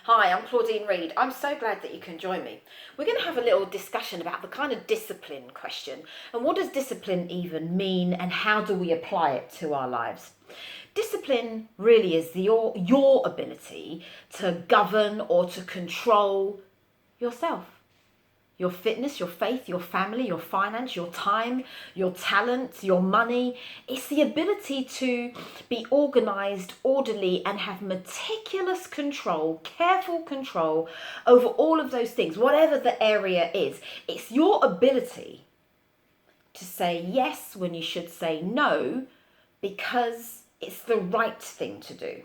Hi, I'm Claudine Reid. I'm so glad that you can join me. We're going to have a little discussion about the kind of discipline question and what does discipline even mean and how do we apply it to our lives. Discipline really is your ability to govern or to control yourself. Your fitness, your faith, your family, your finance, your time, your talent, your money. It's the ability to be organized, orderly, and have meticulous control, careful control over all of those things, whatever the area is. It's your ability to say yes when you should say no because it's the right thing to do.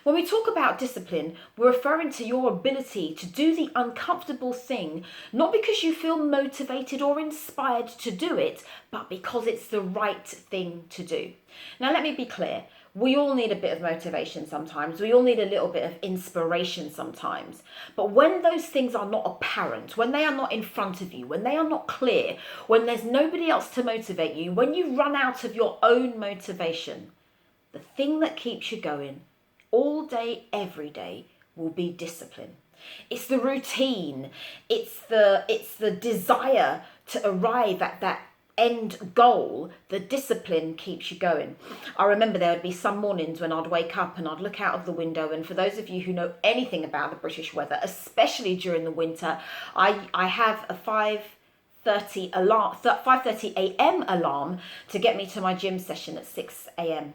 When we talk about discipline, we're referring to your ability to do the uncomfortable thing, not because you feel motivated or inspired to do it, but because it's the right thing to do. Now, let me be clear. We all need a bit of motivation sometimes. We all need a little bit of inspiration sometimes. But when those things are not apparent, when they are not in front of you, when they are not clear, when there's nobody else to motivate you, when you run out of your own motivation, the thing that keeps you going all day, every day will be discipline. It's the routine. It's the desire to arrive at that end goal. The discipline keeps you going. I remember there would be some mornings when I'd wake up and I'd look out of the window, and for those of you who know anything about the British weather, especially during the winter, I have a 5:30 alarm, 5:30 a.m. alarm to get me to my gym session at 6 a.m.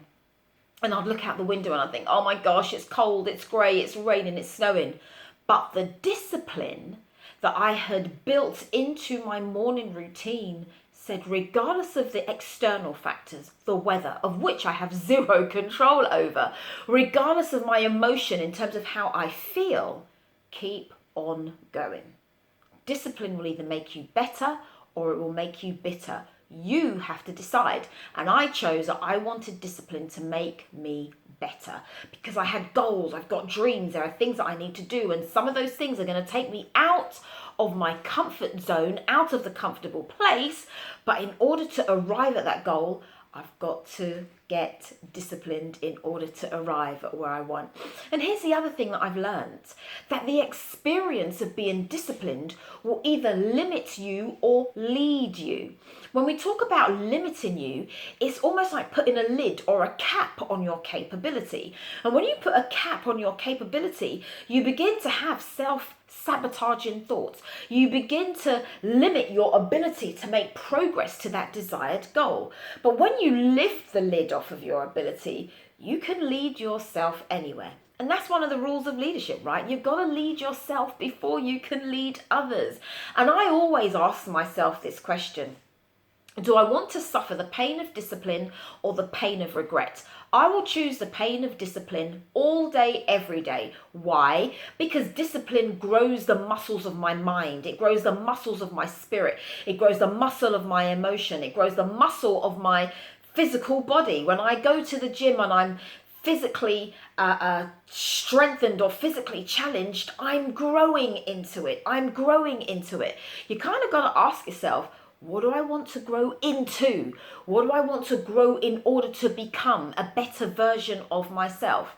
And I'd look out the window and I'd think, oh my gosh, it's cold, it's grey, it's raining, it's snowing. But the discipline that I had built into my morning routine said, regardless of the external factors, the weather, of which I have zero control over, regardless of my emotion in terms of how I feel, keep on going. Discipline will either make you better or it will make you bitter. You have to decide. And I chose that I wanted discipline to make me better because I had goals, I've got dreams, there are things that I need to do, and some of those things are going to take me out of my comfort zone, out of the comfortable place. But in order to arrive at that goal, I've got to get disciplined in order to arrive at where I want. And here's the other thing that I've learned, that the experience of being disciplined will either limit you or lead you. When we talk about limiting you, it's almost like putting a lid or a cap on your capability. And when you put a cap on your capability, you begin to have self-sabotaging thoughts. You begin to limit your ability to make progress to that desired goal. But when you lift the lid off of your ability, you can lead yourself anywhere. And that's one of the rules of leadership, right? You've got to lead yourself before you can lead others. And I always ask myself this question: do I want to suffer the pain of discipline or the pain of regret? I will choose the pain of discipline all day, every day. Why? Because discipline grows the muscles of my mind. It grows the muscles of my spirit. It grows the muscle of my emotion. It grows the muscle of my physical body. When I go to the gym and I'm physically strengthened or physically challenged, I'm growing into it. I'm growing into it. You kind of got to ask yourself, what do I want to grow into? What do I want to grow in order to become a better version of myself?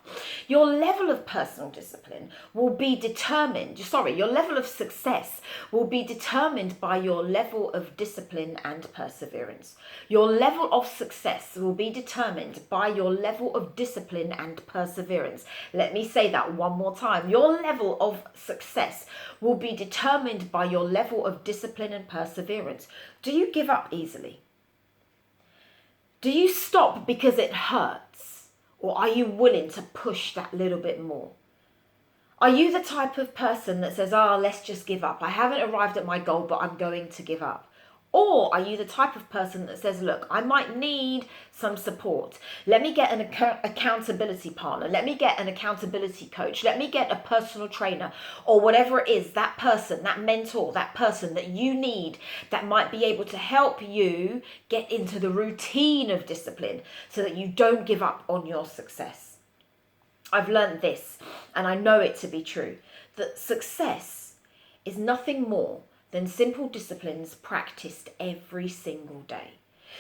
Your level of personal discipline will be determined, your level of success will be determined by your level of discipline and perseverance. Your level of success will be determined by your level of discipline and perseverance. Let me say that one more time. Your level of success will be determined by your level of discipline and perseverance. Do you give up easily? Do you stop because it hurts? Or are you willing to push that little bit more? Are you the type of person that says, let's just give up. I haven't arrived at my goal, but I'm going to give up? Or are you the type of person that says, look, I might need some support. Let me get an accountability partner. Let me get an accountability coach. Let me get a personal trainer, or whatever it is, that person, that mentor, that person that you need that might be able to help you get into the routine of discipline so that you don't give up on your success. I've learned this, and I know it to be true, that success is nothing more than simple disciplines practiced every single day.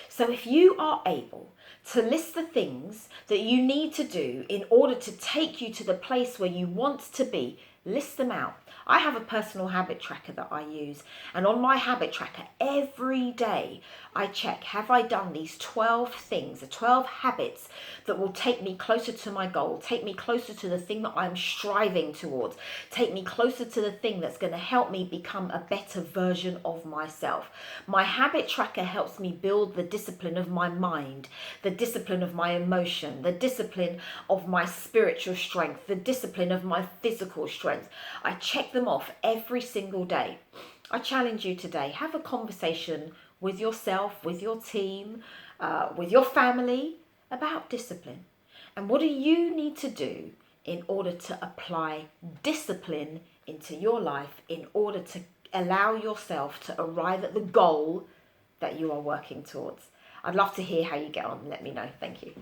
So if you are able to list the things that you need to do in order to take you to the place where you want to be, List them out. I have a personal habit tracker that I use, and on my habit tracker every day I check, have I done these 12 things, the 12 habits that will take me closer to my goal, take me closer to the thing that I'm striving towards, take me closer to the thing that's going to help me become a better version of myself. My habit tracker helps me build the discipline of my mind, the discipline of my emotion, the discipline of my spiritual strength, the discipline of my physical strength. I check them off every single day. I challenge you today, have a conversation with yourself, with your team, with your family about discipline. And what do you need to do in order to apply discipline into your life, in order to allow yourself to arrive at the goal that you are working towards? I'd love to hear how you get on. Let me know. Thank you.